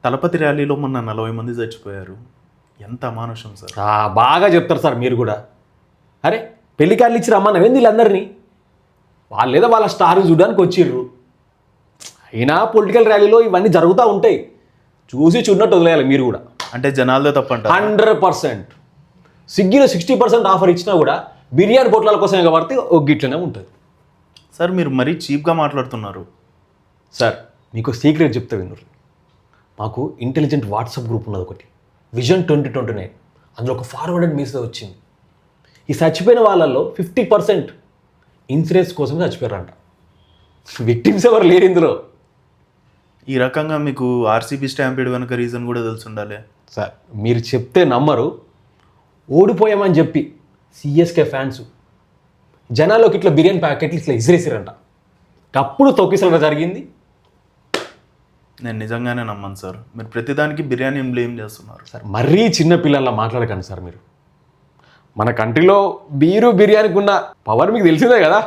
తలపతి ర్యాలీలో మొన్న 40 మంది చచ్చిపోయారు. ఎంత అమానుషం సార్. బాగా చెప్తారు సార్ మీరు కూడా. అరే పెళ్లి కార్డులు ఇచ్చి రమ్మన్నవేంది వీళ్ళందరినీ? వాళ్ళేదో వాళ్ళ స్టార్ చూడడానికి వచ్చిర్రు. అయినా పొలిటికల్ ర్యాలీలో ఇవన్నీ జరుగుతూ ఉంటాయి, చూసి చూడనట్టు వదిలేయాలి మీరు కూడా. అంటే జనాలదే తప్పంట. 100%. స్విగ్గీలో 60% ఆఫర్ ఇచ్చినా కూడా బిర్యానీ పొట్లాల కోసమే కాబట్టి ఒక గిట్లనే ఉంటుంది. సార్ మీరు మరీ చీప్గా మాట్లాడుతున్నారు. సార్ మీకు సీక్రెట్ చెప్తా విన్నారు. మాకు ఇంటెలిజెంట్ వాట్సాప్ గ్రూప్ ఉన్నది ఒకటి, విజన్ 2029. అందులో ఒక ఫార్వర్డెడ్ మెసేజ్ వచ్చింది. ఈ చచ్చిపోయిన వాళ్ళల్లో 50% ఇన్సూరెన్స్ కోసమే చచ్చిపోయారంట. విక్టిమ్స్ ఎవరు లేరు ఇందులో. ఈ రకంగా మీకు ఆర్సీబీ స్టాంపీడ్ వెనక రీజన్ కూడా తెలిసి ఉండాలి. సార్ మీరు చెప్తే నమ్మరు. ఓడిపోయామని చెప్పి సిఎస్కే ఫ్యాన్స్ జనాల్లోకి ఇట్లా బిర్యానీ ప్యాకెట్లు ఇట్లా ఇసిరేసారంట. అప్పుడు తొక్కిసలట జరిగింది. నేను నిజంగానే నమ్మను సార్. మీరు ప్రతిదానికి బిర్యానీని బ్లేమ్ చేస్తున్నారు. సార్ మరీ చిన్న పిల్లల్లా మాట్లాడకండి సార్ మీరు. మన కంట్రీలో బిర్యానీకి ఉన్న పవర్ మీకు తెలిసిందే కదా.